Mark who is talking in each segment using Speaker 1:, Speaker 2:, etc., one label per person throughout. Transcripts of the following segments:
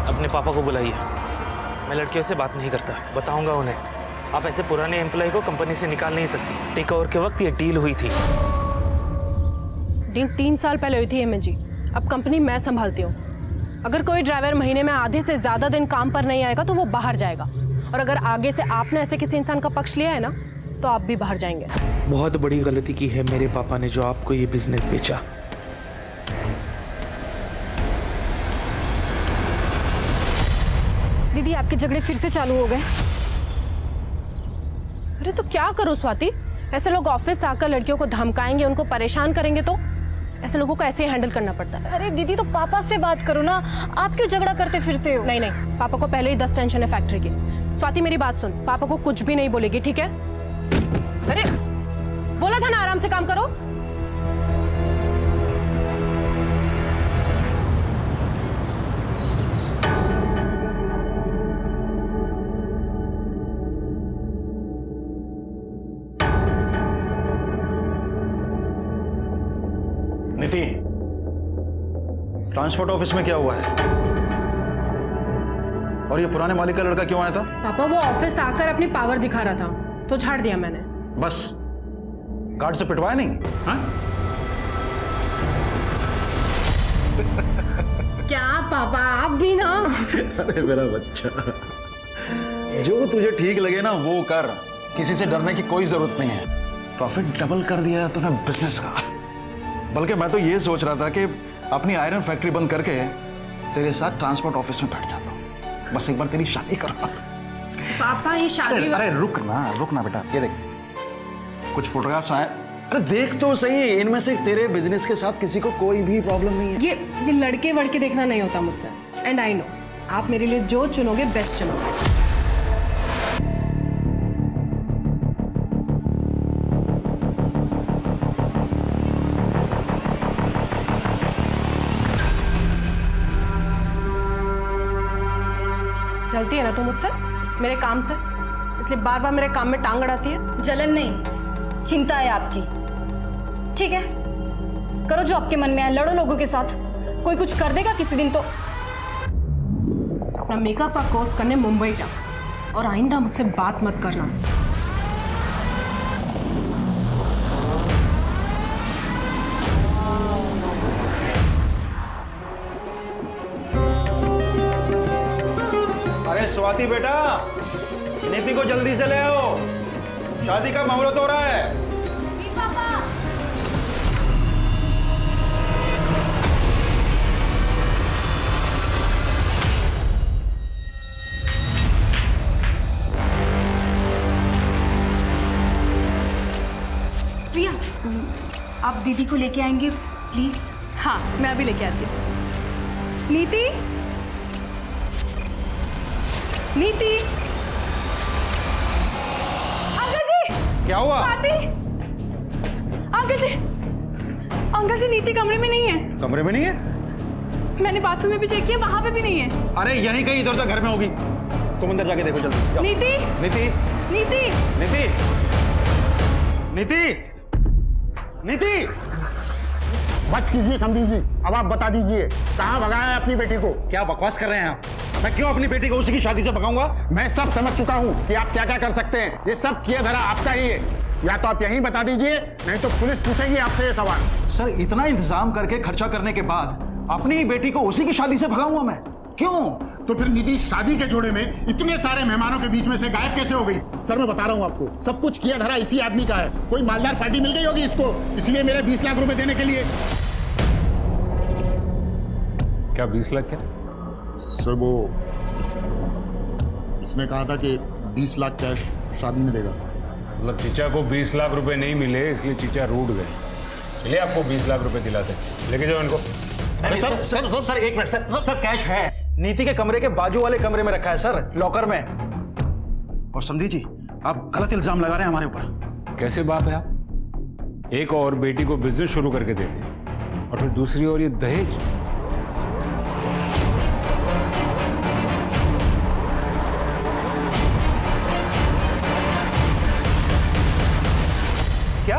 Speaker 1: अपने पापा को बुलाइए। मैं लड़कियों से बात नहीं करता, बताऊंगा उन्हें। आप ऐसे पुराने एम्प्लॉय को कंपनी से निकाल नहीं सकती। टेक ओवर के वक्त ये डील हुई थी।
Speaker 2: डील 3 साल पहले हुई थी एमएन जी। अब कंपनी मैं संभालती हूँ। अगर कोई ड्राइवर महीने में आधे से ज्यादा दिन काम पर नहीं आएगा तो वो बाहर जाएगा, और अगर आगे से आपने ऐसे किसी इंसान का पक्ष लिया है ना तो आप भी बाहर जाएंगे।
Speaker 1: बहुत बड़ी गलती की है मेरे पापा ने जो आपको ये बिजनेस बेचा।
Speaker 3: दीदी आपके झगड़े फिर से चालू हो गए।
Speaker 2: अरे तो क्या करो स्वाति, ऐसे लोग ऑफिस आकर लड़कियों को धमकाएंगे, उनको परेशान करेंगे, तो ऐसे लोगों को ऐसे ही हैंडल करना पड़ता है।
Speaker 3: अरे दीदी तो पापा से बात करो ना, आप क्यों झगड़ा करते फिरते हो?
Speaker 2: नहीं नहीं, पापा को पहले ही 10 टेंशन है फैक्ट्री की। स्वाति मेरी बात सुन, पापा को कुछ भी नहीं बोलेगी, ठीक है? अरे बोला था ना आराम से काम करो।
Speaker 4: नीति, ट्रांसपोर्ट ऑफिस में क्या हुआ है? और ये पुराने मालिक का लड़का क्यों आया था?
Speaker 2: पापा वो ऑफिस आकर अपनी पावर दिखा रहा था तो झाड़ दिया मैंने।
Speaker 4: बस गार्ड से पिटवाया नहीं? हाँ?
Speaker 2: क्या पापा आप भी ना।
Speaker 4: अरे मेरा बच्चा, जो तुझे ठीक लगे ना वो कर, किसी से डरने की कोई जरूरत नहीं है। प्रॉफिट डबल कर दिया तूने बिजनेस का। बल्कि मैं तो ये सोच रहा था कि अपनी आयरन फैक्ट्री बंद करके तेरे साथ ट्रांसपोर्ट ऑफिस में बैठ जाता हूँ, बस एक बार तेरी शादी करो।
Speaker 2: पापा ये शादी
Speaker 4: अरे रुक ना बेटा, ये देख कुछ फोटोग्राफ्स आए। अरे देख तो सही, इनमें से तेरे बिजनेस के साथ किसी को कोई भी प्रॉब्लम नहीं है।
Speaker 2: ये लड़के वड़के देखना नहीं होता मुझसे, एंड आई नो आप मेरे लिए जो चुनोगे बेस्ट चुनोगे। जलती है ना तू मुझसे, मेरे काम से, इसलिए बार बार मेरे काम में टांग अड़ाती है।
Speaker 3: जलन नहीं, चिंता है आपकी। ठीक है, करो जो आपके मन में है, लड़ो लोगों के साथ। कोई कुछ कर देगा किसी दिन तो।
Speaker 2: अपना मेकअप का कोर्स करने मुंबई जा, और आइंदा मुझसे बात मत करना।
Speaker 4: अरे स्वाति बेटा, नीति को जल्दी से ले आओ, शादी का मुहूर्त हो रहा है।
Speaker 3: प्रिया, आप दीदी को लेके आएंगे प्लीज?
Speaker 2: हाँ मैं अभी लेके आती हूँ। नीति, नीति, अंकल जी।
Speaker 4: क्या हुआ?
Speaker 2: स्वाति, अंकल जी, अंकल जी नीति कमरे में नहीं है।
Speaker 4: कमरे में नहीं है?
Speaker 2: मैंने बाथरूम में भी चेक किया, वहां पे भी नहीं है।
Speaker 4: अरे यहीं कहीं इधर उधर घर में होगी, तुम अंदर जाके देखो जल्दी जाओ।
Speaker 2: नीति,
Speaker 4: नीति,
Speaker 2: नीति,
Speaker 4: नीति, नीति, नीति।
Speaker 5: बस कीजिए समझी जी, अब आप बता दीजिए कहाँ भगाया है अपनी बेटी को?
Speaker 4: क्या बकवास कर रहे हैं आप? मैं क्यों अपनी बेटी को उसी की शादी से भगाऊंगा?
Speaker 5: मैं सब समझ चुका हूँ कि आप क्या क्या कर सकते हैं। ये सब किया धरा आपका ही है, या तो आप यहीं बता दीजिए, नहीं तो पुलिस पूछेगी आपसे ये सवाल।
Speaker 4: सर इतना इंतजाम करके खर्चा करने के बाद अपनी ही बेटी को उसी की शादी से भगाऊंगा मैं? क्यों?
Speaker 5: तो फिर निधि शादी के जोड़े में इतने सारे मेहमानों के बीच में से गायब कैसे हो गई? सर मैं बता रहा हूँ आपको, सब कुछ किया धरा इसी आदमी का है। कोई मालदार पार्टी मिल गई होगी इसको, इसलिए मेरे 20 लाख रुपए देने के लिए।
Speaker 6: क्या 20 लाख? क्या
Speaker 5: सर वो इसने कहा था कि 20 लाख कैश शादी में देगा।
Speaker 6: मतलब चीचा को 20 लाख रुपए नहीं मिले इसलिए चीचा रूठ गए। चलिए आपको 20 लाख रुपए दिलाते, लेके जाओ इनको।
Speaker 4: अरे सर सर सर सर एक minute sir, sir sir cash है, नीति के कमरे के बाजू वाले कमरे में रखा है सर, लॉकर में। और समझी जी आप गलत इल्जाम लगा रहे हैं हमारे ऊपर।
Speaker 6: कैसे बाप है आप? एक और बेटी को बिजनेस शुरू करके देते और फिर दूसरी ओर ये दहेज।
Speaker 4: क्या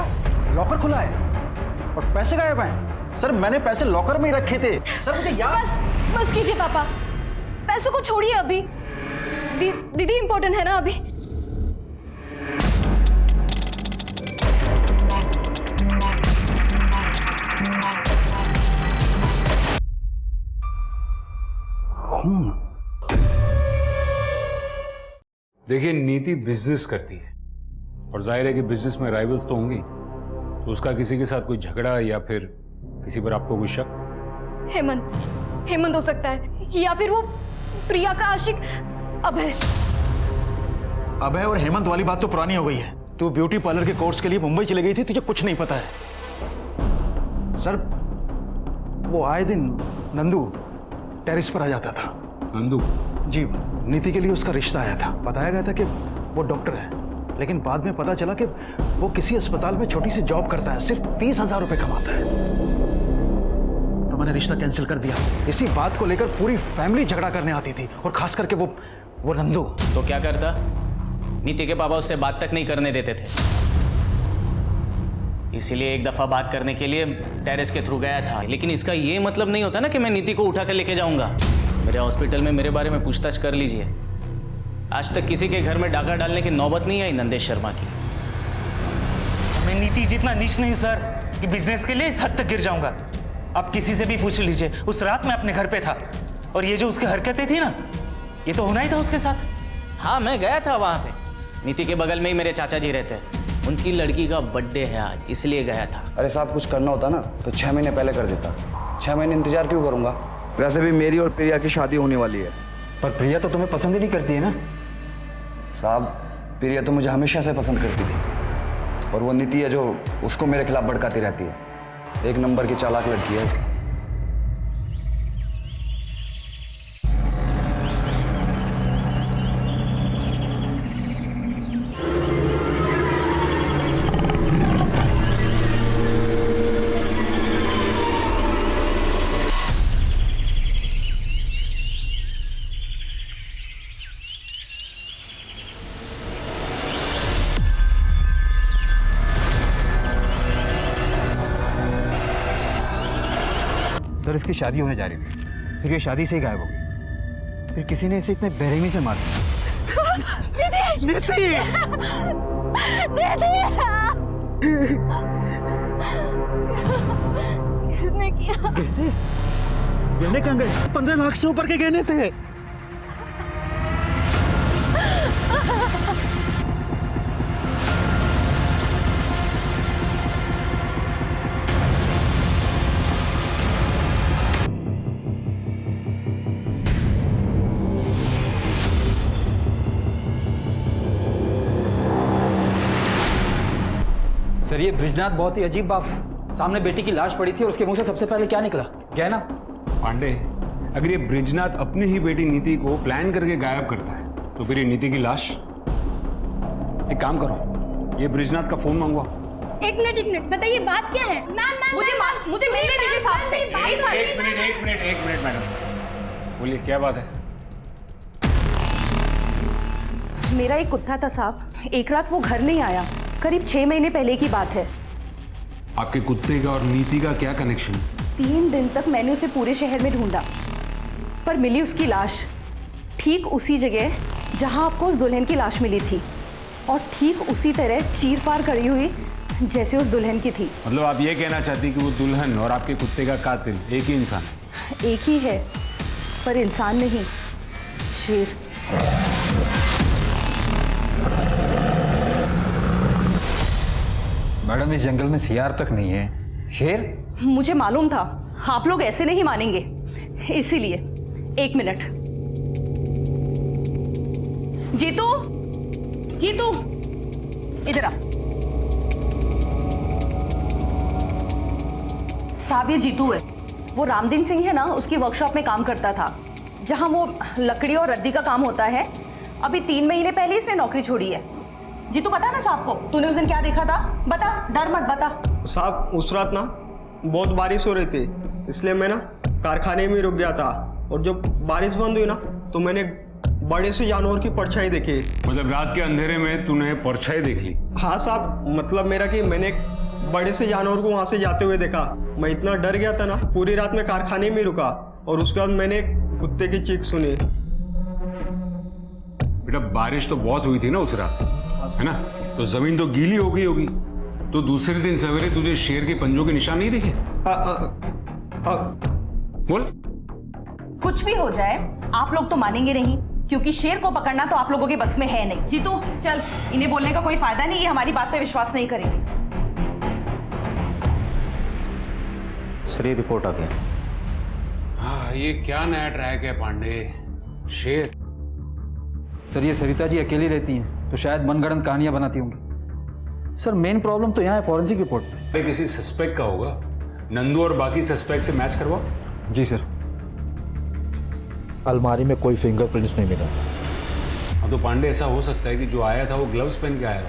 Speaker 4: लॉकर खुला है और पैसे गायब हैं? सर मैंने पैसे लॉकर में ही रखे थे सर, मुझे याद।
Speaker 3: बस कीजिए पापा, पैसों को छोड़िए अभी। दीदी इंपॉर्टेंट है ना अभी।
Speaker 6: देखिए, नीति बिजनेस करती है और जाहिर है कि बिजनेस में राइवल्स तो होंगे, तो उसका किसी के साथ कोई झगड़ा या फिर किसी पर आपको कोई शक?
Speaker 3: हेमंत हो सकता है, या फिर वो प्रिया का आशिक अभय।
Speaker 4: अभय और हेमंत वाली बात तो पुरानी हो गई है। तू ब्यूटी पार्लर के कोर्स के लिए मुंबई चली गई थी, तुझे कुछ नहीं पता है। सर, वो आए दिन नंदू टेरिस पर आ जाता था।
Speaker 6: नंदू?
Speaker 4: जी, नीति के लिए उसका रिश्ता आया था। बताया गया था कि वो डॉक्टर है, लेकिन बाद में पता चला कि वो किसी अस्पताल में छोटी सी जॉब करता है, सिर्फ 30,000 रुपए कमाता है। तो मैंने रिश्ता कैंसिल कर दिया। इसी बात को लेकर पूरी फैमिली झगड़ा करने आती थी, और खास करके वो नंदू।
Speaker 7: तो क्या करता? नीति के पापा उससे बात तक नहीं करने देते थे, इसीलिए एक दफा बात करने के लिए टेरेस के थ्रू गया था। लेकिन इसका ये मतलब नहीं होता ना कि मैं नीति को उठा कर लेके जाऊंगा। मेरे हॉस्पिटल में मेरे बारे में पूछताछ कर लीजिए। आज तक किसी के घर में डाका डालने की नौबत नहीं आई नंदेश शर्मा की।
Speaker 1: मैं नीति जितना नीच नहीं हूं सर कि बिजनेस के लिए इस हद तक गिर जाऊंगा। आप किसी से भी पूछ लीजिए, उस रात मैं अपने घर पे था, और ये जो उसकी हरकतें थी ना, ये तो होना ही था उसके साथ।
Speaker 7: हाँ, मैं गया था वहां पे। नीति के बगल में ही मेरे चाचा जी रहते हैं, उनकी लड़की का बर्थडे है आज, इसलिए गया था।
Speaker 8: अरे साहब, कुछ करना होता ना तो 6 महीने पहले कर देता। 6 महीने इंतजार क्यों करूंगा? वैसे भी मेरी और प्रिया की शादी होने वाली है।
Speaker 4: पर प्रिया तो तुम्हें पसंद ही नहीं करती है ना?
Speaker 8: साहब, प्रिया तो मुझे हमेशा से पसंद करती थी, और वो नीति है जो उसको मेरे खिलाफ भड़काती रहती है। एक नंबर की चालाक लड़की है।
Speaker 4: सर, इसकी शादी होने जा रही थी, फिर ये शादी से ही गायब हो गई। फिर किसी ने इसे इतने बेरहमी से मार दिया। नीति!
Speaker 3: किसने किया?
Speaker 4: गहने कहाँ गए? 15 लाख से ऊपर के गहने थे।
Speaker 9: सर, ये ब्रिजनाथ बहुत ही अजीब बात। सामने बेटी की लाश पड़ी थी और उसके मुंह से सबसे पहले क्या निकला? गहना।
Speaker 6: पांडे, अगर ये ब्रिजनाथ अपनी ही बेटी नीति को प्लान करके गायब करता है, तो फिर ये नीति की लाश? एक काम करो, ये ब्रिजनाथ का फोन मंगवा।
Speaker 3: एक मिनट बताइए, बात क्या है? मुझे मिलने दीजिए साहब से।
Speaker 6: एक मिनट मैडम, बोलिए क्या बात है?
Speaker 10: मेरा एक कुत्ता था साहब, एक रात वो घर नहीं आया। करीब 6 महीने पहले की बात है।
Speaker 6: आपके कुत्ते का और नीति का क्या कनेक्शन?
Speaker 10: 3 दिन तक मैंने उसे पूरे शहर में ढूंढा, पर मिली उसकी लाश ठीक उसी जगह जहां आपको उस दुल्हन की लाश मिली थी, और ठीक उसी तरह चीर फाड़ करी हुई जैसे उस दुल्हन की थी।
Speaker 6: मतलब आप ये कहना चाहती कि वो दुल्हन और आपके कुत्ते का कातिल एक ही इंसान है?
Speaker 10: एक ही है, पर इंसान नहीं, शेर।
Speaker 9: मैडम, इस जंगल में सियार तक नहीं है, शेर?
Speaker 10: मुझे मालूम था आप लोग ऐसे नहीं मानेंगे, इसीलिए। 1 मिनट। जीतू, इधर आ। साहब, ये जीतू है। वो रामदीन सिंह है ना, उसकी वर्कशॉप में काम करता था, जहां वो लकड़ी और रद्दी का काम होता है। अभी 3 महीने पहले इसने नौकरी छोड़ी है। जीतू, बता ना साहब को, तूने उस दिन क्या देखा था? बता, डर मत, बता।
Speaker 11: साहब, उस रात ना बहुत बारिश हो रही थी, इसलिए मैं ना कारखाने में रुक गया था, और जब बारिश बंद हुई ना तो मैंने बड़े से जानवर की परछाई देखी।
Speaker 6: मतलब रात के अंधेरे में तूने परछाई देख ली?
Speaker 11: हाँ साहब, मतलब मेरा कि मैंने एक बड़े से जानवर को वहाँ से जाते हुए देखा। मैं इतना डर गया था ना, पूरी रात में कारखाने में रुका, और उसके बाद मैंने कुत्ते की चीख सुनी।
Speaker 6: बेटा बारिश तो बहुत हुई थी ना उस रात, है ना? तो जमीन तो गीली हो गई होगी। तो दूसरे दिन सवेरे तुझे शेर के पंजों के निशान नहीं दिखे? बोल।
Speaker 10: कुछ भी हो जाए आप लोग तो मानेंगे नहीं, क्योंकि शेर को पकड़ना तो आप लोगों के बस में है नहीं। जीतू चल, इन्हें बोलने का कोई फायदा नहीं, ये हमारी बात पे विश्वास नहीं करेंगे।
Speaker 7: सर ये रिपोर्ट आ गया।
Speaker 6: हाँ, ये क्या नया ट्रैक है पांडे? शेर?
Speaker 9: सर ये सरिता जी अकेली रहती हैं तो शायद मनगढ़ंत कहानियां बनाती होंगी। सर मेन प्रॉब्लम तो यहाँ है फॉरेंसिक रिपोर्ट पे।
Speaker 6: अरे किसी सस्पेक्ट का होगा। नंदू और बाकी सस्पेक्ट से मैच करवाओ।
Speaker 9: जी सर।
Speaker 12: अलमारी में कोई फिंगरप्रिंट्स नहीं मिला।
Speaker 6: हाँ तो पांडे ऐसा हो सकता है कि जो आया था वो ग्लव्स पहन के आया हो।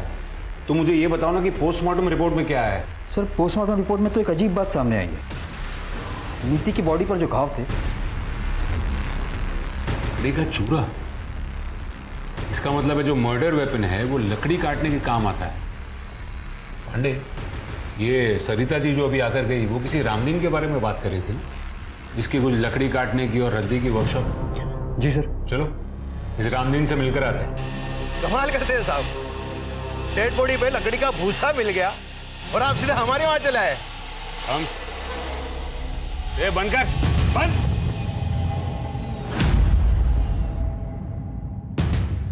Speaker 6: तो मुझे ये बताओ ना कि पोस्टमार्टम रिपोर्ट में क्या है?
Speaker 9: सर पोस्टमार्टम रिपोर्ट में तो एक अजीब बात सामने आई है। नीति की बॉडी पर जो घाव थे,
Speaker 6: लकड़ी का चूरा। इसका मतलब है जो मर्डर वेपन है वो लकड़ी काटने के काम आता है। पांडे, ये सरिता जी जो अभी आकर गई वो किसी रामदीन के बारे में बात कर रही थी, जिसकी कुछ लकड़ी काटने की और रद्दी की वर्कशॉप।
Speaker 9: जी सर।
Speaker 6: चलो इस रामदीन से मिलकर आते हैं।
Speaker 12: कमाल करते हैं साहब, डेड बॉडी पे लकड़ी का भूसा मिल गया और आप सीधे हमारे वहां चले आए।
Speaker 6: हम ये बंद कर, बंद।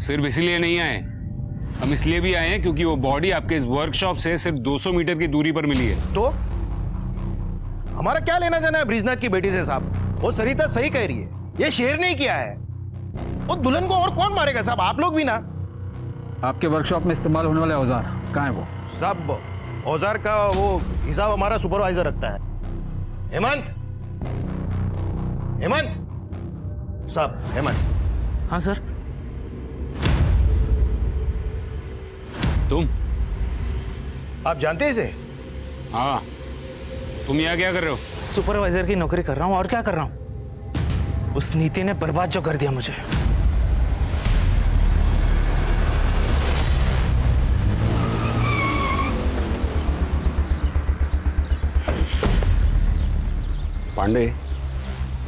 Speaker 6: सिर्फ इसलिए नहीं आए, हम इसलिए भी आए हैं क्योंकि वो बॉडी आपके इस वर्कशॉप से सिर्फ 200 मीटर की दूरी पर मिली है।
Speaker 12: तो हमारा क्या लेना देना है ब्रिजनाथ की बेटी से साहब? वो सरिता सही कह रही है, ये शेर नहीं किया है। वो दुल्हन को और कौन मारेगा साहब? आप लोग भी ना।
Speaker 9: आपके वर्कशॉप में इस्तेमाल होने वाले औजार कहाँ है वो?
Speaker 12: सब औजार का वो हिसाब हमारा सुपरवाइजर रखता है। हेमंत, हेमंत साहब, हेमंत।
Speaker 1: हाँ सर।
Speaker 6: तुम?
Speaker 12: आप जानते हैं इसे?
Speaker 6: हाँ। तुम यहाँ क्या कर रहे हो?
Speaker 1: सुपरवाइजर की नौकरी कर रहा हूँ, और क्या कर रहा हूँ? उस नीति ने बर्बाद जो कर दिया मुझे।
Speaker 6: पांडे,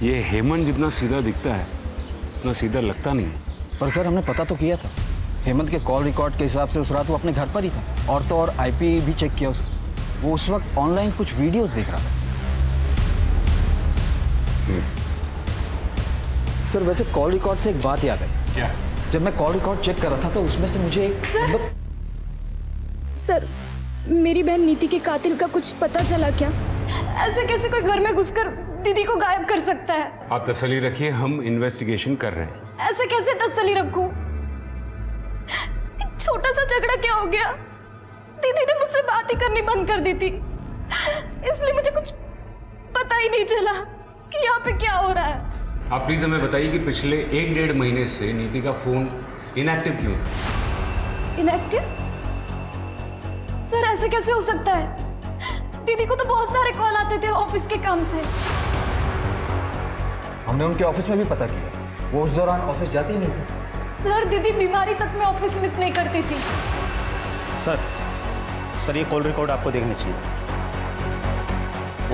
Speaker 6: ये हेमंत जितना सीधा दिखता है उतना सीधा लगता नहीं है।
Speaker 9: पर सर हमने पता तो किया था, हेमंत के कॉल रिकॉर्ड के हिसाब से उस रात वो अपने घर पर ही था। और तो और आईपी भी चेक किया उसका। वो उस वक्त ऑनलाइन कुछ वीडियोस देख रहा था। सर वैसे कॉल रिकॉर्ड से एक बात याद आई।
Speaker 6: क्या?
Speaker 9: जब मैं कॉल रिकॉर्ड चेक कर रहा था तो उसमें से मुझे एक
Speaker 3: सर मेरी बहन नीति के कातिल का कुछ पता चला क्या? ऐसे कैसे कोई घर में घुसकर दीदी को गायब कर सकता है?
Speaker 6: आप तसल्ली रखिए, हम इन्वेस्टिगेशन कर रहे हैं।
Speaker 3: ऐसे कैसे तसल्ली रखूं? एक छोटा सा झगड़ा क्या हो गया? दीदी ने मुझसे बात ही करनी बंद कर दी थी, इसलिए मुझे कुछ पता ही नहीं चला कि यहाँ पे क्या हो रहा है।
Speaker 6: आप प्लीज हमें बताइए कि पिछले 1-1.5 महीने से नीति का फोन इनएक्टिव क्यों था?
Speaker 3: इनएक्टिव? सर ऐसे कैसे हो सकता है? दीदी को तो बहुत सारे कॉल आते थे ऑफिस के काम से।
Speaker 9: हमने उनके ऑफिस में भी पता किया, वो उस दौरान ऑफिस जाती ही नहीं थी।
Speaker 3: सर दीदी बीमारी तक में ऑफिस मिस नहीं करती थी।
Speaker 12: सर ये कॉल रिकॉर्ड आपको देखनी चाहिए।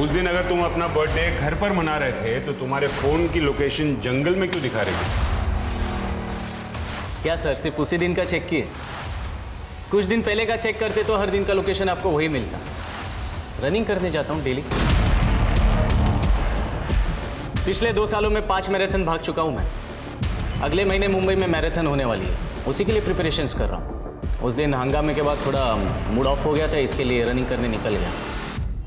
Speaker 6: उस दिन अगर तुम अपना बर्थडे घर पर मना रहे थे तो तुम्हारे फोन की लोकेशन जंगल में क्यों दिखा रही थी?
Speaker 7: क्या सर सिर्फ उसी दिन का चेक किए? कुछ दिन पहले का चेक करते तो हर दिन का लोकेशन आपको वही मिलता। रनिंग करने जाता हूँ डेली। पिछले 2 सालों में 5 मैराथन भाग चुका हूँ मैं। अगले महीने मुंबई में मैराथन होने वाली है, उसी के लिए प्रिपरेशंस कर रहा हूँ। उस दिन हंगामे के बाद थोड़ा मूड ऑफ हो गया था, इसके लिए रनिंग करने निकल गया।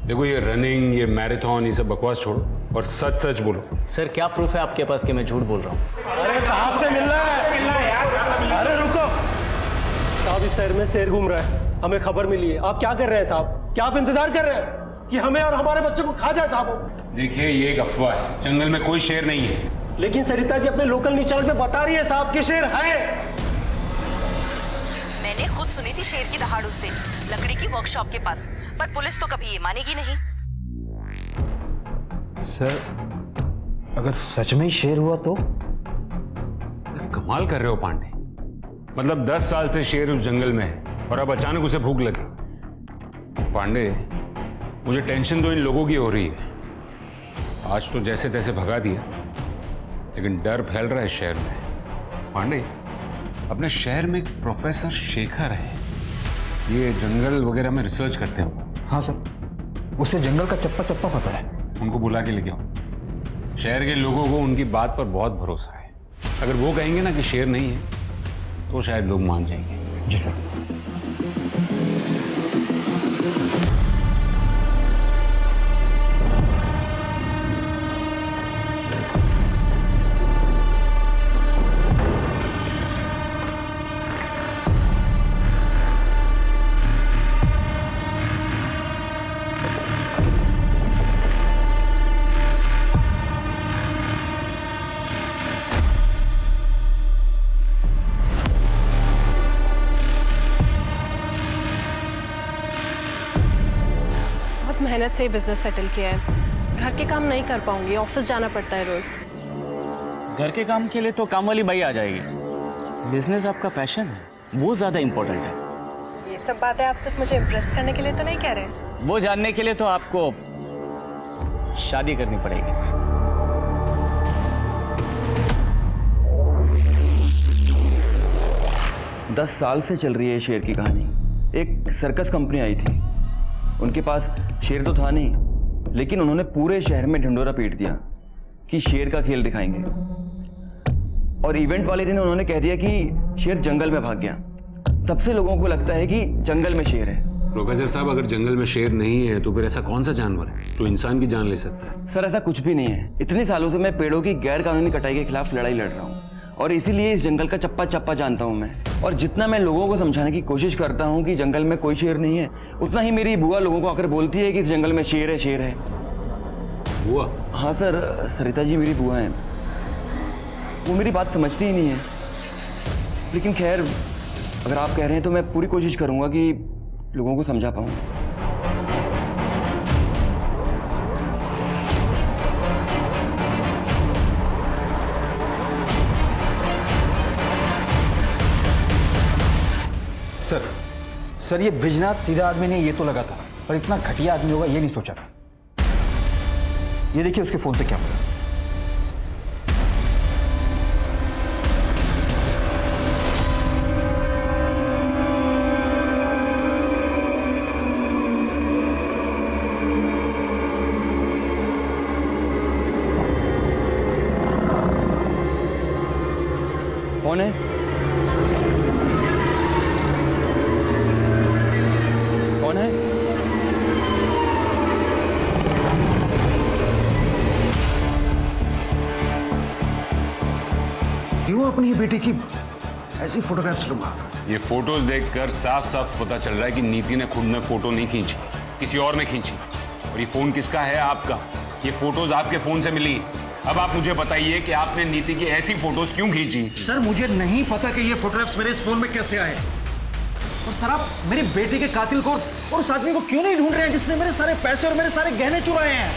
Speaker 6: देखो ये रनिंग, ये मैराथन, ये सब बकवास छोड़ो और सच सच बोलो।
Speaker 7: सर क्या प्रूफ है आपके पास कि मैं झूठ बोल रहा हूँ?
Speaker 11: अरे साहब से मिलना है यार। अरे रुको साहब, इस शहर में शेर घूम रहा है, हमें खबर मिली है। आप क्या कर रहे हैं साहब? क्या आप इंतजार कर रहे हैं कि हमें और हमारे बच्चे को खा जाए साहब?
Speaker 6: देखिए ये एक अफवाह है, जंगल में कोई शेर नहीं है।
Speaker 11: लेकिन सरिता जी अपने लोकल न्यूज चैनल पे बता रही है साहब कि शेर है।
Speaker 10: मैंने खुद सुनी थी शेर की दहाड़ उस दिन लकड़ी की वर्कशॉप के पास, पर पुलिस तो कभी ये मानेगी नहीं।
Speaker 9: सर अगर सच में ही शेर हुआ तो?
Speaker 6: कमाल कर रहे हो पांडे, मतलब 10 साल से शेर उस जंगल में है और अब अचानक उसे भूख लगी। पांडे मुझे टेंशन तो इन लोगों की हो रही है। आज तो जैसे तैसे भगा दिया, लेकिन डर फैल रहा है शहर में। पांडे अपने शहर में एक प्रोफेसर शेखर है, ये जंगल वगैरह में रिसर्च करते हैं।
Speaker 9: हाँ सर, उससे जंगल का चप्पा चप्पा पता है।
Speaker 6: उनको बुला के लेके आओ। शहर के लोगों को उनकी बात पर बहुत भरोसा है। अगर वो कहेंगे ना कि शेर नहीं है तो शायद लोग मान जाएंगे।
Speaker 9: जी सर।
Speaker 2: मेहनत से बिजनेस सेटल किया है। घर के काम नहीं कर पाऊंगी, ऑफिस जाना पड़ता है रोज।
Speaker 7: घर के काम के लिए तो काम वाली बाई आ जाएगी। बिजनेस आपका पैशन है, वो ज्यादा इंपॉर्टेंट है।
Speaker 2: ये सब बातें आप सिर्फ मुझे इम्प्रेस करने के लिए तो नहीं कह रहे?
Speaker 7: वो जानने के लिए तो आपको शादी करनी पड़ेगी।
Speaker 8: दस साल से चल रही है शेर की कहानी। एक सर्कस कंपनी आई थी, उनके पास शेर तो था नहीं, लेकिन उन्होंने पूरे शहर में ढिंडोरा पीट दिया कि शेर का खेल दिखाएंगे। और इवेंट वाले दिन उन्होंने कह दिया कि शेर जंगल में भाग गया। तब से लोगों को लगता है कि जंगल में शेर है।
Speaker 6: प्रोफेसर साहब, अगर जंगल में शेर नहीं है तो फिर ऐसा कौन सा जानवर है जो इंसान की जान ले सकता है?
Speaker 8: सर, ऐसा कुछ भी नहीं है। इतने सालों से मैं पेड़ों की गैर कानूनी कटाई के खिलाफ लड़ाई लड़ रहा हूँ और इसीलिए इस जंगल का चप्पा चप्पा जानता हूँ मैं। और जितना मैं लोगों को समझाने की कोशिश करता हूँ कि जंगल में कोई शेर नहीं है, उतना ही मेरी बुआ लोगों को आकर बोलती है कि इस जंगल में शेर है, शेर है।
Speaker 6: बुआ?
Speaker 8: हाँ सर, सरिता जी मेरी बुआ हैं। वो मेरी बात समझती ही नहीं है। लेकिन खैर, अगर आप कह रहे हैं तो मैं पूरी कोशिश करूँगा कि लोगों को समझा पाऊँ।
Speaker 9: सर ये ब्रिजनाथ सीधा आदमी नहीं, ये तो लगा था, पर इतना घटिया आदमी होगा ये नहीं सोचा था। ये देखिए उसके फोन से क्या मिला।
Speaker 8: कौन है? कौन है?
Speaker 4: क्यों अपनी बेटी की ऐसी फोटोग्राफ्स लूंगा?
Speaker 6: ये फोटोज देखकर साफ साफ पता चल रहा है कि नीति ने खुद में फोटो नहीं खींची, किसी और ने खींची। और ये फोन किसका है? आपका। ये फोटोज आपके फोन से मिली। अब आप मुझे बताइए कि आपने नीति की ऐसी फोटोज क्यों खींची?
Speaker 4: सर, मुझे नहीं पता कि ये फोटोग्राफ्स मेरे इस फोन में कैसे आए। और सर, आप मेरी बेटी के कातिल को और उस आदमी को क्यों नहीं ढूंढ रहे हैं जिसने मेरे सारे पैसे और मेरे सारे गहने चुराए हैं?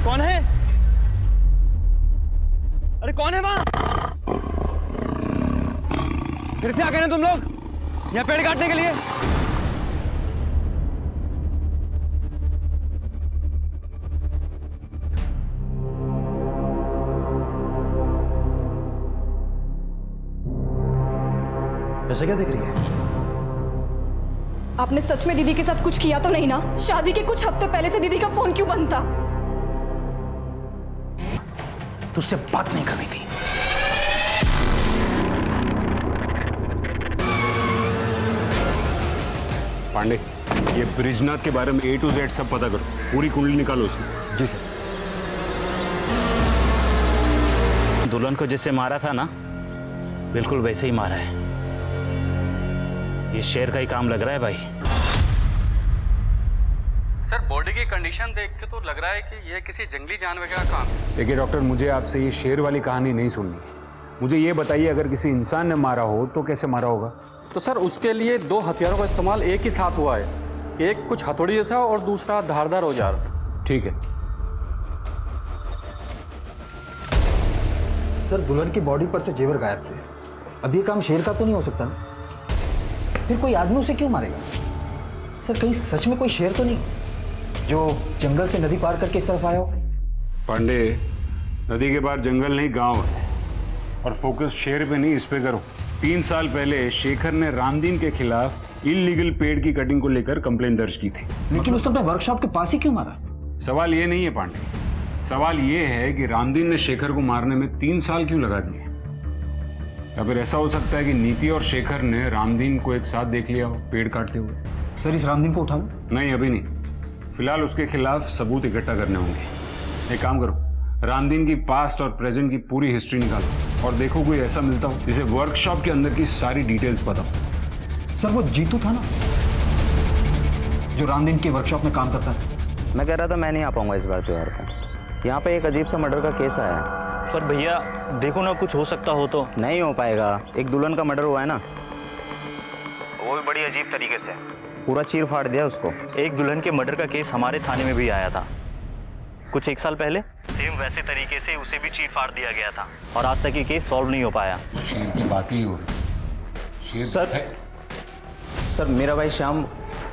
Speaker 8: कौन है? अरे कौन है वहां? फिर से आ गए ना तुम लोग यहाँ पेड़ काटने के लिए?
Speaker 4: ऐसे क्या देख रही है?
Speaker 3: आपने सच में दीदी के साथ कुछ किया तो नहीं ना? शादी के कुछ हफ्ते पहले से दीदी का फोन क्यों बंद था?
Speaker 4: तुझसे बात नहीं करनी थी।
Speaker 6: पांडे, ये ब्रिजनाथ के बारे में A to Z सब पता करो, पूरी कुंडली निकालो उसकी।
Speaker 9: जी सर।
Speaker 7: दुल्हन को जैसे मारा था ना, बिल्कुल वैसे ही मारा है। ये शेर का ही काम लग रहा है भाई।
Speaker 13: सर, बॉडी की कंडीशन देख के तो लग रहा है कि यह किसी जंगली जानवर का काम है।
Speaker 6: देखिए डॉक्टर, मुझे आपसे ये शेर वाली कहानी नहीं सुननी। मुझे ये बताइए, अगर किसी इंसान ने मारा हो तो कैसे मारा होगा?
Speaker 13: तो सर, उसके लिए दो हथियारों का इस्तेमाल एक ही साथ हुआ है। एक कुछ हथौड़ी जैसा और दूसरा धारदार औजार।
Speaker 6: ठीक है।
Speaker 9: सर, दुल्हन की बॉडी पर से जेवर गायब थे। अब ये काम शेर का तो नहीं हो सकता ना? फिर कोई आदमी उसे क्यों मारेगा? सर, कहीं सच में कोई शेर तो नहीं जो जंगल से नदी पार करके इस तरफ आया हो?
Speaker 6: पांडे, नदी के पार जंगल नहीं गांव है। और फोकस शेर पे नहीं, इस पे करो। 3 साल पहले शेखर ने रामदीन के खिलाफ इलीगल पेड़ की कटिंग को लेकर कंप्लेंट दर्ज की थी।
Speaker 9: लेकिन उस अपने वर्कशॉप के पास ही क्यों मारा?
Speaker 6: सवाल ये नहीं है पांडे, सवाल ये है कि रामदीन ने शेखर को मारने में 3 साल क्यों लगा दिए? या फिर ऐसा हो सकता है कि नीति और शेखर ने रामदीन को एक साथ देख लिया हो पेड़ काटते हुए।
Speaker 9: सर इस रामदीन को उठा लो।
Speaker 6: नहीं, अभी नहीं, फिलहाल उसके खिलाफ सबूत इकट्ठा करने होंगे। एक काम करो, रामदीन की पास्ट और प्रेजेंट की पूरी हिस्ट्री निकालो और देखो कोई ऐसा मिलता हो जिसे वर्कशॉप के अंदर की सारी डिटेल्स पता हो।
Speaker 9: सर वो जीतू था ना जो रामदीन की वर्कशॉप में काम करता है।
Speaker 14: मैं कह रहा था मैं नहीं आ पाऊंगा इस बार त्योहार पे। यहाँ पे एक अजीब सा मर्डर का केस आया है।
Speaker 8: पर भैया देखो ना, कुछ हो सकता हो तो।
Speaker 14: नहीं हो पाएगा, एक दुल्हन का मर्डर हुआ है ना,
Speaker 8: वो भी बड़ी अजीब तरीके से।
Speaker 14: पूरा चीर फाड़ दिया उसको।
Speaker 8: एक दुल्हन के मर्डर का केस हमारे थाने में भी आया था कुछ 1 साल पहले। सेम वैसे तरीके से उसे भी चीर फाड़ दिया गया था और आज तक ये केस सॉल्व नहीं हो पाया।
Speaker 6: शेर की बात ही हो रही।
Speaker 14: सर मेरा भाई श्याम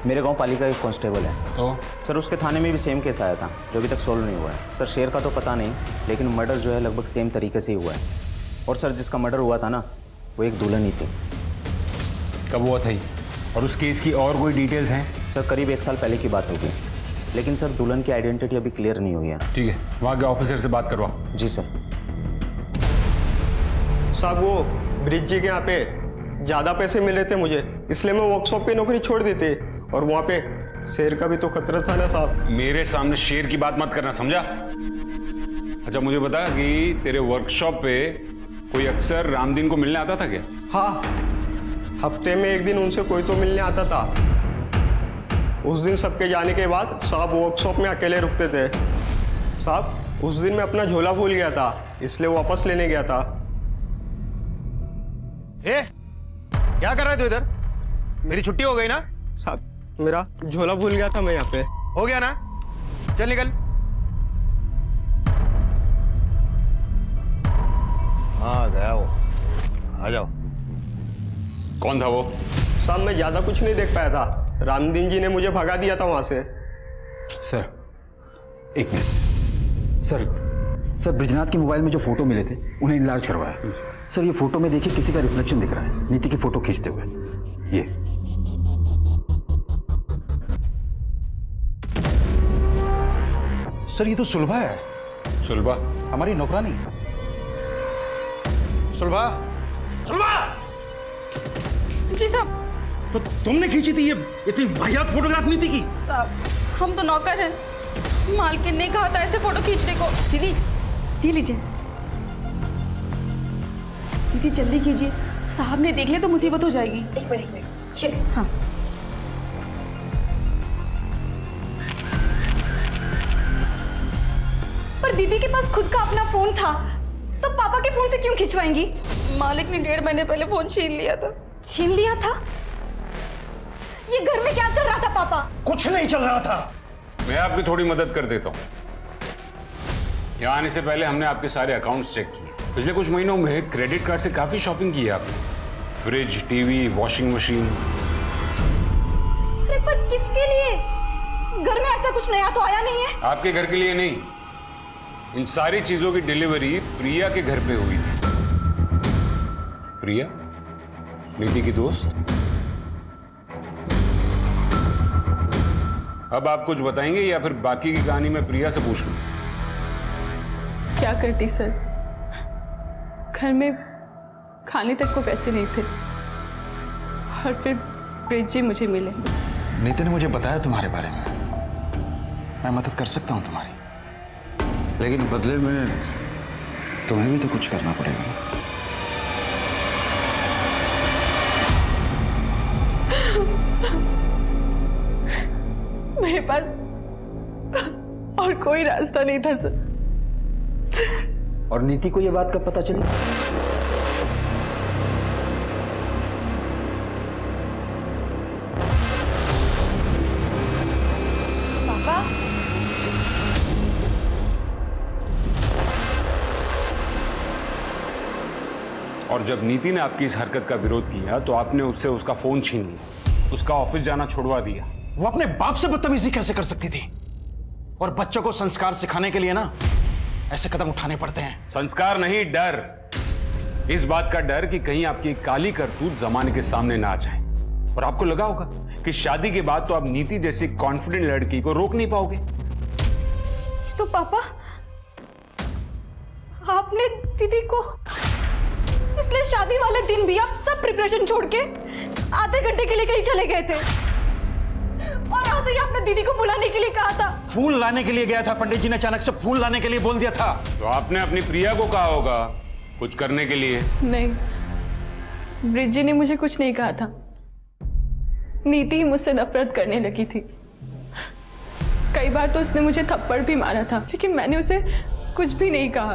Speaker 14: मेरे गांव पालिका का कांस्टेबल है।
Speaker 6: तो
Speaker 14: सर उसके थाने में भी सेम केस आया था जो अभी तक सॉल्व नहीं हुआ है। सर शेर का तो पता नहीं, लेकिन मर्डर जो है लगभग सेम तरीके से ही हुआ है। और सर जिसका मर्डर हुआ था ना, वो एक दुल्हन ही थी।
Speaker 6: कब हुआ था ये? और उस केस की और कोई डिटेल्स हैं?
Speaker 14: सर करीब 1 साल पहले की बात होगी, लेकिन सर दुल्हन की आइडेंटिटी अभी क्लियर नहीं हुई है।
Speaker 6: ठीक है, वहाँ के ऑफिसर से बात करवाओ।
Speaker 14: जी सर।
Speaker 15: साहब वो ब्रिज जी के यहाँ पे ज़्यादा पैसे मिल रहे थे मुझे, इसलिए मैं वर्कशॉप की नौकरी छोड़ दी थी। और वहाँ पे शेर का भी तो खतरा था ना साहब।
Speaker 6: मेरे सामने शेर की बात मत करना, समझा? अच्छा मुझे बता कि तेरे वर्कशॉप पे कोई अक्सर रामदीन को मिलने आता था क्या?
Speaker 15: हाँ, हफ्ते में 1 दिन उनसे कोई तो मिलने आता था। उस दिन सबके जाने के बाद साहब वर्कशॉप में अकेले रुकते थे। साहब उस दिन मैं अपना झोला भूल गया था, इसलिए वापस लेने गया था।
Speaker 12: क्या कर रहा है तू इधर? मेरी छुट्टी हो गई ना?
Speaker 15: साहब मेरा झोला भूल गया था मैं यहाँ पे।
Speaker 12: हो गया ना? चल निकल। हाँ गया वो, आ जाओ।
Speaker 6: कौन था वो?
Speaker 15: साहब मैं ज्यादा कुछ नहीं देख पाया था, रामदीन जी ने मुझे भगा दिया था वहां से।
Speaker 9: सर एक मिनट। सर ब्रिजनाथ के मोबाइल में जो फोटो मिले थे उन्हें इनलार्ज करवाया। सर ये फोटो में देखिए किसी का रिफ्लेक्शन दिख रहा है, नीति की फोटो खींचते हुए। ये
Speaker 4: सर ये तो सुलभा है।
Speaker 6: सुलभा?
Speaker 4: हमारी नौकरानी। सुलभा, सुलभा!
Speaker 3: जी साहब।
Speaker 12: तो तुमने खींची थी ये इतनी वाहियात फोटोग्राफ नीति की?
Speaker 3: साहब हम तो नौकर हैं, मालकिन ने कहा था ऐसे फोटो खींचने को।
Speaker 10: दीदी ये लीजिए। दीदी जल्दी कीजिए, साहब ने देख ले तो मुसीबत हो जाएगी। एक मिनट चलिए। हाँ
Speaker 3: पर दीदी के पास खुद का अपना फोन था, तो पापा के फोन से क्यों खिंचवाएंगी? मालिक ने 1.5 महीने पहले फोन छीन लिया था। छीन लिया था? ये घर में क्या चल रहा था पापा?
Speaker 12: कुछ नहीं चल रहा था।
Speaker 6: मैं आपकी थोड़ी मदद कर देता हूँ। यहाँ आने से पहले हमने आपके सारे अकाउंट्स चेक किए। पिछले कुछ महीनों में क्रेडिट कार्ड से काफी शॉपिंग की है आपने। Fridge, TV, washing machine.
Speaker 3: अरे पर किसके लिए? घर में ऐसा कुछ नया तो आया नहीं है।
Speaker 6: आपके घर के लिए नहीं, इन सारी चीजों की डिलीवरी प्रिया के घर पे हुई थी। प्रिया नीति की दोस्त। अब आप कुछ बताएंगे या फिर बाकी की कहानी मैं प्रिया से पूछ लूं?
Speaker 10: क्या करती सर, घर में खाने तक को पैसे नहीं थे और फिर ब्रिज जी मुझे मिले।
Speaker 4: नीति ने मुझे बताया तुम्हारे बारे में। मैं मदद कर सकता हूँ तुम्हारी, लेकिन बदले में तुम्हें भी तो कुछ करना पड़ेगा।
Speaker 10: मेरे पास और कोई रास्ता नहीं था सर।
Speaker 9: और नीति को ये बात कब पता चली?
Speaker 3: पापा
Speaker 6: और जब नीति ने आपकी इस हरकत का विरोध किया तो आपने उससे उसका फोन छीन लिया, उसका ऑफिस जाना छुड़वा दिया।
Speaker 12: वो अपने बाप से बदतमीजी कैसे कर सकती थी? और बच्चों को संस्कार सिखाने के लिए ना ऐसे कदम उठाने पड़ते हैं।
Speaker 6: संस्कार नहीं, डर। इस बात का डर कि कहीं आपकी काली करतूत जमाने के सामने ना आ जाए। और आपको लगा होगा कि शादी के बाद तो आप नीति जैसी कॉन्फिडेंट लड़की को रोक नहीं पाओगे।
Speaker 3: तो पापा, आपने दीदी को, इसलिए शादी वाले दिन भी आप सब प्रिपरेशन छोड़ के आधे घंटे के लिए कहीं चले गए थे और आते ही आपने दीदी को बुलाने के लिए कहा था।
Speaker 4: फूल लाने के लिए गया था, पंडित जी ने अचानक से फूल लाने के लिए बोल दिया था।
Speaker 6: तो आपने अपनी प्रिया को कहा होगा कुछ करने के लिए।
Speaker 16: नहीं, ब्रिज ने मुझे कुछ नहीं कहा था। नीति मुझसे नफरत करने लगी थी। कई बार तो उसने मुझे थप्पड़ भी मारा था, लेकिन मैंने उसे कुछ भी नहीं कहा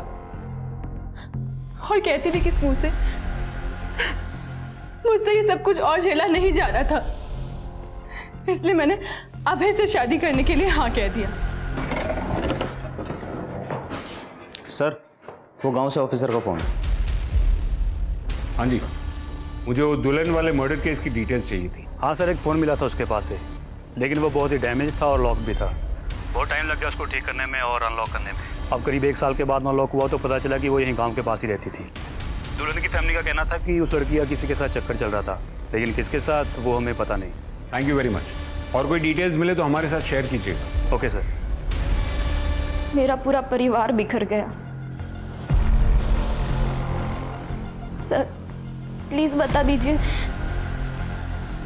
Speaker 16: और कहती थी किस मुंह से मुझसे ये सब कुछ और झेला नहीं जा रहा था, इसलिए मैंने अभय से शादी करने के लिए हाँ कह दिया।
Speaker 14: सर, वो गांव से ऑफिसर का फोन।
Speaker 6: हाँ जी, मुझे वो दुल्हन वाले मर्डर केस की डिटेल्स चाहिए थी।
Speaker 17: हाँ सर, एक फ़ोन मिला था उसके पास से, लेकिन वो बहुत ही डैमेज था और लॉक भी था। बहुत टाइम लग गया उसको ठीक करने में और अनलॉक करने में। अब करीब 1 साल के बाद अनलॉक हुआ तो पता चला कि वो यहीं गांव के पास ही रहती थी। दुल्हन की फैमिली का कहना था कि उस लड़की का किसी के साथ चक्कर चल रहा था, लेकिन किसके साथ वो हमें पता नहीं।
Speaker 6: Thank you very much. और कोई डिटेल्स मिले तो हमारे साथ शेयर कीजिएगा।
Speaker 17: Okay sir.
Speaker 3: मेरा पूरा परिवार बिखर गया। सर, प्लीज बता दीजिए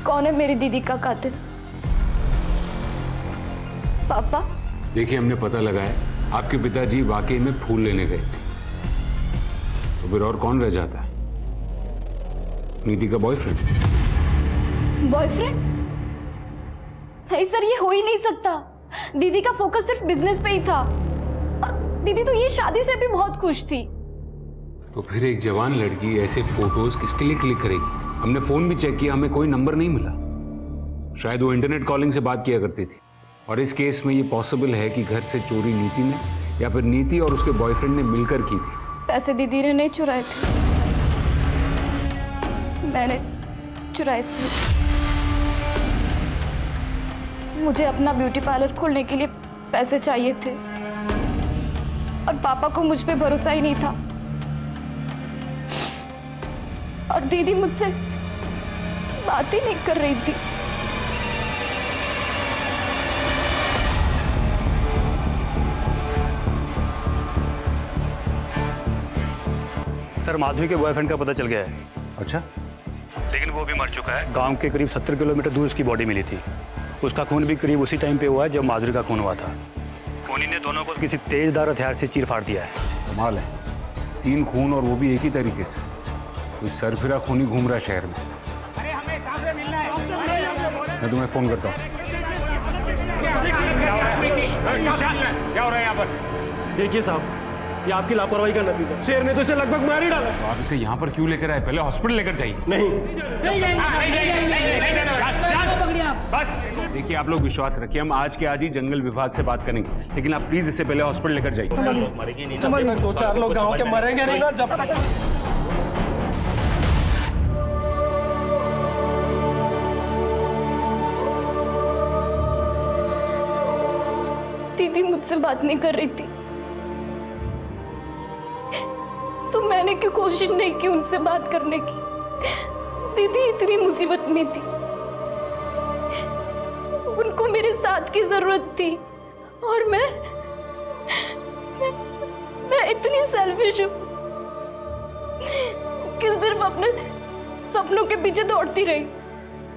Speaker 3: कौन है मेरी दीदी का कातिल? पापा?
Speaker 6: देखिए, हमने पता लगाया आपके पिताजी वाकई में फूल लेने गए थे, तो फिर और कौन रह जाता है? नीति का बॉयफ्रेंड।
Speaker 3: बॉयफ्रेंड? नहीं सर, ये हो ही नहीं सकता। दीदी का फोकस सिर्फ बिजनेस पे ही था और दीदी तो ये शादी से भी बहुत खुश थी।
Speaker 6: तो फिर एक जवान लड़की ऐसे फोटोज किसके लिए क्लिक करेगी? हमने फोन भी चेक किया, हमें कोई नंबर नहीं मिला। शायद वो इंटरनेट कॉलिंग से बात किया करती थी। और इस केस में ये पॉसिबल है कि घर से चोरी नीति ने या फिर नीति और उसके बॉयफ्रेंड ने मिलकर की थी।
Speaker 3: पैसे दीदी ने नहीं चुराए थे, मैंने चुराए थे। मुझे अपना ब्यूटी पार्लर खोलने के लिए पैसे चाहिए थे और पापा को मुझ पे भरोसा ही नहीं था और दीदी मुझसे बात ही नहीं कर रही थी।
Speaker 17: सर, माधुरी के बॉयफ्रेंड का पता चल गया है।
Speaker 6: अच्छा?
Speaker 17: लेकिन वो भी मर चुका है। गांव के करीब 70 किलोमीटर दूर उसकी बॉडी मिली थी। उसका खून भी करीब उसी टाइम पे हुआ है जब माधुरी का खून हुआ था। खूनी ने दोनों को किसी तेजदार हथियार से चीर फाड़ दिया है।
Speaker 6: कमाल है, 3 खून और वो भी एक ही तरीके से। कोई सरफिरा खूनी घूम रहा है शहर में। मैं तुम्हें फोन करता हूँ।
Speaker 11: क्या हो रहा है यहाँ पर? देखिए साहब, ये आपकी लापरवाही का नतीजा। शेर ने तो इसे लगभग मार ही डाला।
Speaker 6: तो आप इसे यहाँ पर क्यों लेकर आए? पहले हॉस्पिटल लेकर जाइए।
Speaker 11: नहीं,
Speaker 6: बस देखिए, आप लोग विश्वास रखिए, हम आज के आज ही जंगल विभाग से बात करेंगे, लेकिन आप प्लीज इसे पहले हॉस्पिटल लेकर जाइए।
Speaker 11: 2-4 लोग गाँव के मरेंगे नहीं ना जब तक।
Speaker 3: दीदी मुझसे बात नहीं कर रही थी तो मैंने क्यों कोशिश नहीं की उनसे बात करने की? दीदी इतनी मुसीबत में थी, उनको मेरे साथ की जरूरत थी और मैं इतनी सेल्फिश हूं कि सिर्फ अपने सपनों के पीछे दौड़ती रही।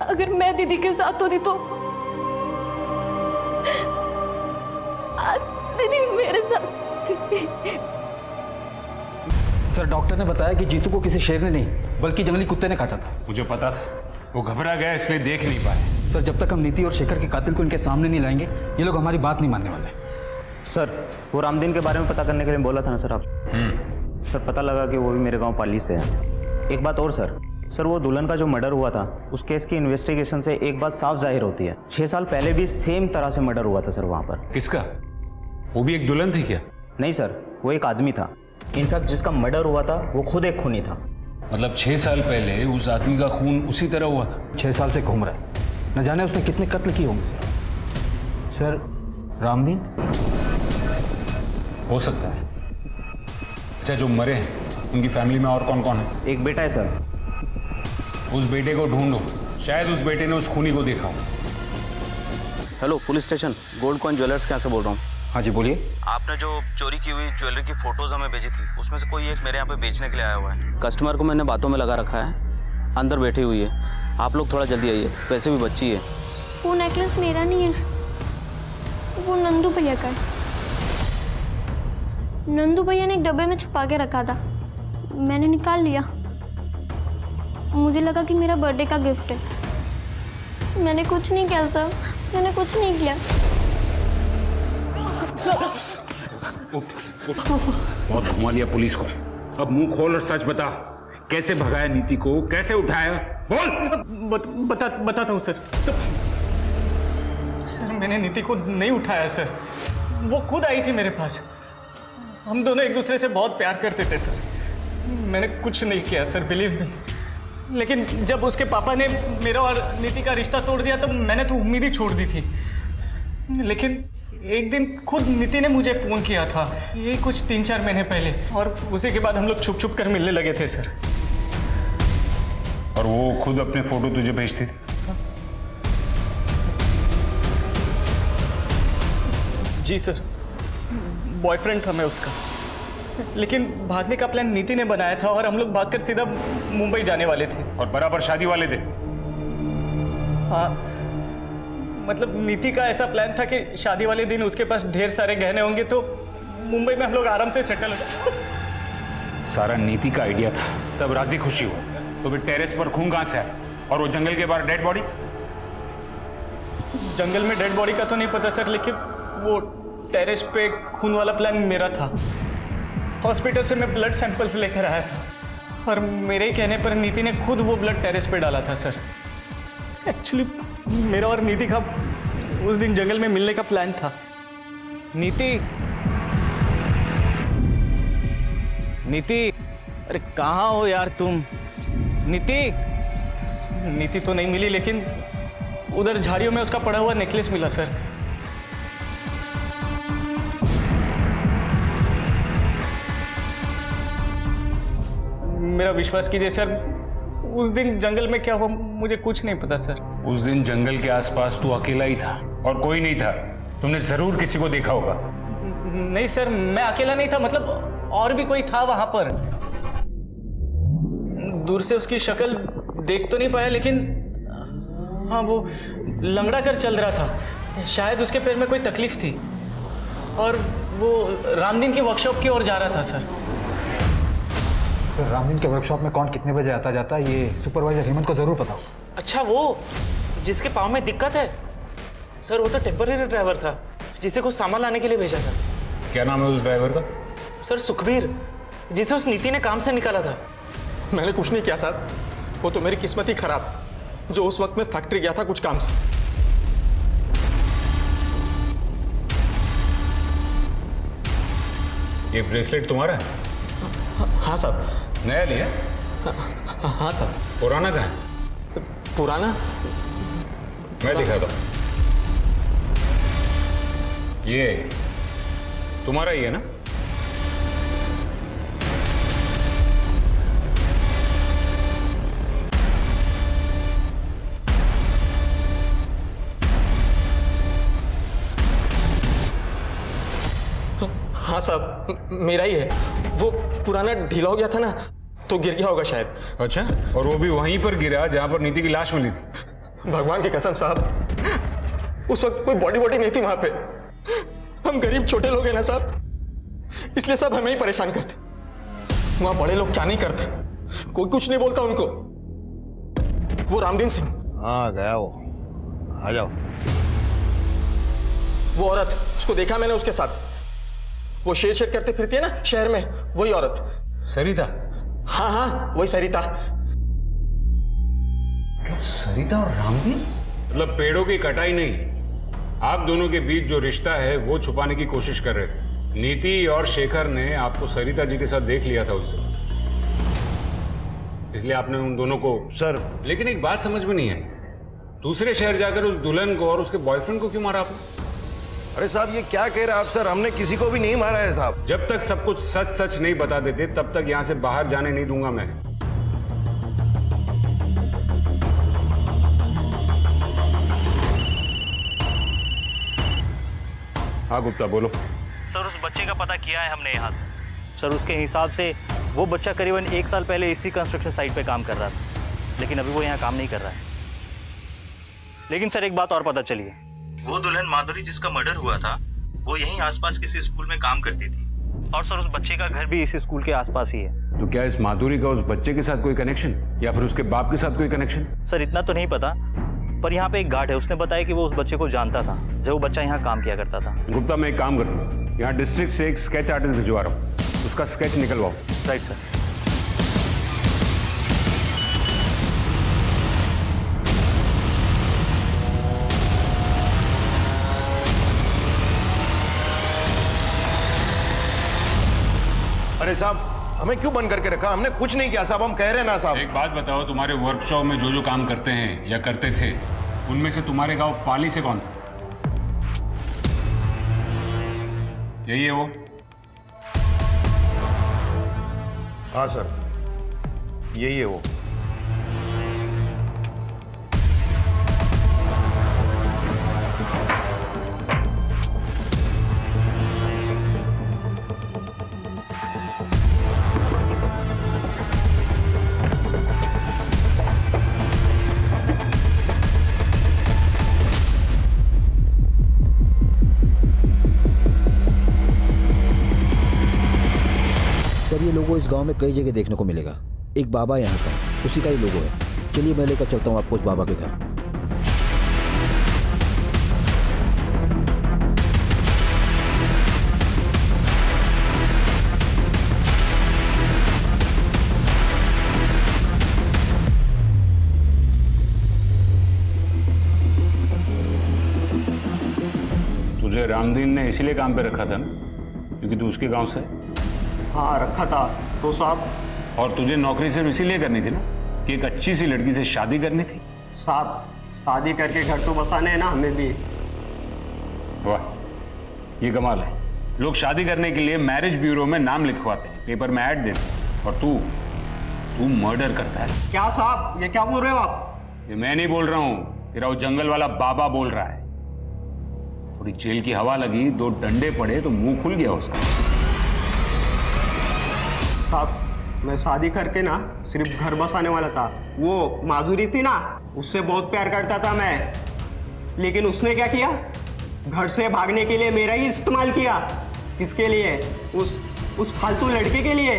Speaker 3: अगर मैं दीदी के साथ होती तो आज दीदी मेरे साथ थी।
Speaker 9: सर, डॉक्टर ने बताया कि जीतू को किसी शेर ने नहीं बल्कि जंगली कुत्ते ने काटा था।
Speaker 6: मुझे पता था, वो घबरा गया इसलिए देख नहीं पाए।
Speaker 9: सर, जब तक हम नीति और शेखर के कातिल को इनके सामने नहीं लाएंगे ये लोग हमारी बात नहीं मानने वाले।
Speaker 14: सर, वो रामदीन के बारे में पता करने के लिए बोला था ना सर आप? सर, पता लगा कि वो भी मेरे गांव पाली से है। एक बात और सर, वो दुल्हन का जो मर्डर हुआ था उस केस की इन्वेस्टिगेशन से एक बात साफ जाहिर होती है, 6 साल पहले भी सेम तरह से मर्डर हुआ था सर वहाँ पर।
Speaker 6: किसका? वो भी एक दुल्हन थी क्या?
Speaker 14: नहीं सर, वो एक आदमी था। इनफैक्ट जिसका मर्डर हुआ था वो खुद एक खूनी था।
Speaker 6: मतलब 6 साल पहले उस आदमी का खून उसी तरह हुआ था?
Speaker 9: 6 साल से घूम रहा है, न जाने उसने कितने कत्ल किए होंगे। सर, रामदीन
Speaker 6: हो सकता है। अच्छा, जो मरे हैं उनकी फैमिली में और कौन कौन है?
Speaker 14: एक बेटा है सर।
Speaker 6: उस बेटे को ढूंढो, शायद उस बेटे ने उस खूनी को देखा हो।
Speaker 14: Hello police station, gold coin jewellers के यहाँ से बोल रहा हूँ।
Speaker 9: हाँ जी बोलिए।
Speaker 14: आपने जो चोरी की हुई ज्वेलरी की फोटोज हमें भेजी थी, उसमें से कोई एक मेरे यहाँ पे बेचने के लिए आया हुआ है। कस्टमर को मैंने बातों में लगा रखा है, अंदर बैठी हुई है। आप लोग थोड़ा जल्दी आइए, वैसे भी बच्ची है।
Speaker 3: वो नेकलेस मेरा नहीं है, वो नंदू भैया का है। नंदू भैया ने एक डब्बे में छुपा के रखा था, मैंने निकाल लिया। मुझे लगा कि मेरा बर्थडे का गिफ्ट है। मैंने कुछ नहीं किया सर, मैंने कुछ नहीं किया।
Speaker 6: बहुत घुमा लिया पुलिस को, अब मुंह खोल और सच बता, कैसे भगाया नीति को, कैसे उठाया? बोल।
Speaker 11: बताता हूँ सर। सर मैंने नीति को नहीं उठाया सर, वो खुद आई थी मेरे पास। हम दोनों एक दूसरे से बहुत प्यार करते थे सर। मैंने कुछ नहीं किया सर, बिलीव मी। लेकिन जब उसके पापा ने मेरा और नीति का रिश्ता तोड़ दिया तो मैंने तो उम्मीद ही छोड़ दी थी। लेकिन एक दिन खुद नीति ने मुझे फ़ोन किया था, ये कुछ 3-4 महीने पहले, और उसी के बाद हम लोग छुप छुप कर मिलने लगे थे सर।
Speaker 6: और वो खुद अपने फोटो तुझे भेजती थी?
Speaker 11: जी सर, बॉयफ्रेंड था मैं उसका। लेकिन भागने का प्लान नीति ने बनाया था और हम लोग भागकर सीधा मुंबई जाने वाले थे।
Speaker 6: और बराबर शादी वाले थे?
Speaker 11: हाँ, मतलब नीति का ऐसा प्लान था कि शादी वाले दिन उसके पास ढेर सारे गहने होंगे तो मुंबई में हम लोग आराम से सेटल हो।
Speaker 6: सारा नीति का आइडिया था, सब राजी खुशी हो। तो फिर टेरेस पर खून कहां से है और वो जंगल के बाहर डेड बॉडी?
Speaker 11: जंगल में डेड बॉडी का तो नहीं पता सर, लेकिन वो टेरेस पे खून वाला प्लान मेरा था। हॉस्पिटल से मैं ब्लड सैंपल्स लेकर आया था और मेरे ही कहने पर नीति ने खुद वो ब्लड टेरेस पे डाला था सर। एक्चुअली मेरा और नीति का उस दिन जंगल में मिलने का प्लान था।
Speaker 7: नीति, नीति, अरे कहाँ हो यार तुम? नीति?
Speaker 11: नीति तो नहीं मिली, लेकिन उधर झाड़ियों में उसका पड़ा हुआ नेकलेस मिला सर। मेरा विश्वास कीजिए सर, उस दिन जंगल में क्या हुआ मुझे कुछ नहीं पता सर।
Speaker 6: उस दिन जंगल के आसपास तू अकेला ही था और कोई नहीं था। तुमने जरूर किसी को देखा होगा।
Speaker 11: नहीं सर, मैं अकेला नहीं था, मतलब और भी कोई था वहां पर। दूर से उसकी शक्ल देख तो नहीं पाया, लेकिन हाँ वो लंगड़ा कर चल रहा था। शायद उसके पैर में कोई तकलीफ थी और वो रामदीन की वर्कशॉप की ओर जा रहा था सर।
Speaker 9: सर रामदीन के वर्कशॉप में कौन कितने बजे आता जाता है ये सुपरवाइजर हेमंत को जरूर पता हो।
Speaker 1: अच्छा, वो जिसके पाँव में दिक्कत है सर, वो तो टेम्पररी ड्राइवर था जिसे कुछ सामान लाने के लिए भेजा था।
Speaker 6: क्या नाम है उस ड्राइवर का?
Speaker 1: सर सुखबीर, जिसे उस नीति ने काम से निकाला था।
Speaker 11: मैंने कुछ नहीं किया सर, वो तो मेरी किस्मत ही खराब, जो उस वक्त मैं फैक्ट्री गया था कुछ काम से।
Speaker 6: ये ब्रेसलेट तुम्हारा है?
Speaker 11: हाँ साहब।
Speaker 6: नया लिया?
Speaker 11: हाँ साहब।
Speaker 6: पुराना कहाँ है?
Speaker 11: पुराना
Speaker 6: मैं दिखाता हूँ। ये तुम्हारा ही है ना?
Speaker 11: हाँ साहब, मेरा ही है। वो पुराना ढीला हो गया था ना, तो गिर गया होगा शायद।
Speaker 6: अच्छा, और वो भी वहीं पर गिरा जहां पर नीति की लाश मिली थी?
Speaker 11: भगवान की कसम साहब, उस वक्त कोई बॉडी नहीं थी वहां पे। हम गरीब छोटे लोग हैं ना साहब, इसलिए सब हमें ही परेशान करते। वहां बड़े लोग क्या नहीं करते, कोई कुछ नहीं बोलता उनको। वो रामदीन सिंह।
Speaker 12: हाँ गया वो, आ जाओ।
Speaker 11: वो औरत, उसको देखा मैंने उसके साथ, वो शेर शेर करते फिरती है ना शहर में, वही औरत।
Speaker 6: सरिता?
Speaker 11: हाँ हाँ वही सरिता।
Speaker 6: मतलब सरिता और रामदीन? मतलब पेड़ों की कटाई नहीं, आप दोनों के बीच जो रिश्ता है वो छुपाने की कोशिश कर रहे थे। नीति और शेखर ने आपको सरिता जी के साथ देख लिया था उससे, इसलिए आपने उन दोनों को।
Speaker 12: सर
Speaker 6: लेकिन एक बात समझ में नहीं आई, दूसरे शहर जाकर उस दुल्हन को और उसके बॉयफ्रेंड को क्यों मारा आपने?
Speaker 12: अरे साहब ये क्या कह रहे हैं आप सर, हमने किसी को भी नहीं मारा है साहब।
Speaker 6: जब तक सब कुछ सच सच नहीं बता देते तब तक यहां से बाहर जाने नहीं दूंगा मैं। हाँ गुप्ता बोलो।
Speaker 14: सर उस बच्चे का पता किया है हमने यहाँ से। सर उसके हिसाब से वो बच्चा करीबन 1 साल पहले इसी कंस्ट्रक्शन साइट पे काम कर रहा था, लेकिन अभी वो यहाँ काम नहीं कर रहा है। लेकिन सर एक बात और पता चली है, वो दुल्हन माधुरी जिसका मर्डर हुआ था वो यहीं आसपास किसी स्कूल में काम करती थी, और सर उस बच्चे का घर भी इसी स्कूल के आसपास ही है।
Speaker 6: तो क्या इस माधुरी का उस बच्चे के साथ कोई कनेक्शन या फिर उसके बाप के साथ कोई कनेक्शन?
Speaker 14: सर इतना तो नहीं पता, पर यहाँ पे एक गार्ड है, उसने बताया कि वो उस बच्चे को जानता था जब वो बच्चा यहाँ काम किया करता था।
Speaker 6: गुप्ता मैं एक काम करता हूँ, यहाँ डिस्ट्रिक्ट से एक स्केच आर्टिस्ट भिजवा रहा हूँ, उसका स्केच निकलवाओ।
Speaker 14: Right sir.
Speaker 12: अरे साहब हमें क्यों बंद करके रखा? हमने कुछ नहीं किया साहब, हम कह रहे हैं ना साहब।
Speaker 6: एक बात बताओ, तुम्हारे वर्कशॉप में जो जो काम करते हैं या करते थे उनमें से तुम्हारे गांव पाली से कौन था? यही है वो?
Speaker 12: हाँ सर यही है वो।
Speaker 9: सर ये लोगो इस गांव में कई जगह देखने को मिलेगा। एक बाबा यहाँ का, उसी का ही लोगो है। चलिए मैं लेकर चलता हूँ आपको उस बाबा के घर।
Speaker 6: तुझे रामदीन ने इसीलिए काम पे रखा था ना, क्योंकि तू उसके गांव से है?
Speaker 15: हाँ रखा था तो साहब।
Speaker 6: और तुझे नौकरी सिर्फ इसीलिए करनी थी ना कि एक अच्छी सी लड़की से शादी करनी थी?
Speaker 15: साहब शादी करके घर तो बसाने हैं ना हमें भी।
Speaker 6: वाह ये कमाल है, लोग शादी करने के लिए मैरिज ब्यूरो में नाम लिखवाते हैं, पेपर में ऐड देते हैं, और तू मर्डर करता है।
Speaker 15: क्या साहब ये क्या बोल रहे हो आप?
Speaker 6: ये मैं नहीं बोल रहा हूँ, तेरा वो जंगल वाला बाबा बोल रहा है। थोड़ी जेल की हवा लगी, 2 डंडे पड़े तो मुंह खुल गया उसका।
Speaker 15: साहब मैं शादी करके ना सिर्फ घर बसाने वाला था। वो माधुरी थी ना, उससे बहुत प्यार करता था मैं, लेकिन उसने क्या किया, घर से भागने के लिए मेरा ही इस्तेमाल किया। किसके लिए? उस फालतू लड़के के लिए।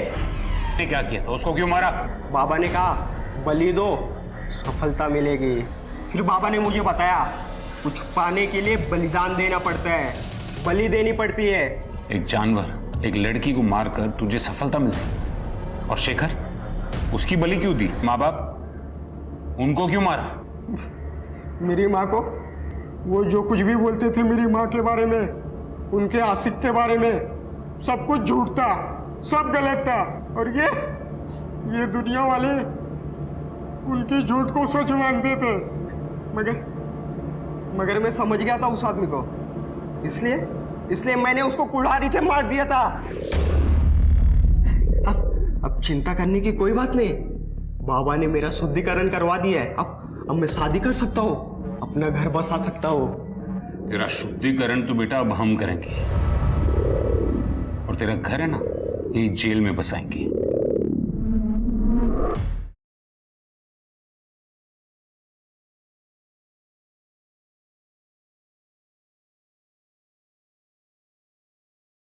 Speaker 6: ने क्या किया था? उसको क्यों मारा?
Speaker 15: बाबा ने कहा बलि दो, सफलता मिलेगी। फिर बाबा ने मुझे बताया कुछ पाने के लिए बलिदान देना पड़ता है, बलि देनी पड़ती है।
Speaker 6: एक जानवर एक लड़की को मारकर तुझे सफलता मिलती, और शेखर उसकी बलि क्यों दी? माँ बाप उनको क्यों मारा?
Speaker 15: मेरी माँ को वो जो कुछ भी बोलते थे मेरी माँ के बारे में, उनके आशिक के बारे में, सब कुछ झूठ था, सब गलत था। और ये दुनिया वाले उनकी झूठ को सच मानते थे। मगर मैं समझ गया था उस आदमी को, इसलिए मैंने उसको कुल्हाड़ी से मार दिया था। अब चिंता करने की कोई बात नहीं, बाबा ने मेरा शुद्धिकरण करवा दिया है। अब मैं शादी कर सकता हूँ, अपना घर बसा सकता हूँ।
Speaker 6: तेरा शुद्धिकरण तो बेटा अब हम करेंगे, और तेरा घर है ना, ये जेल में बसाएंगे।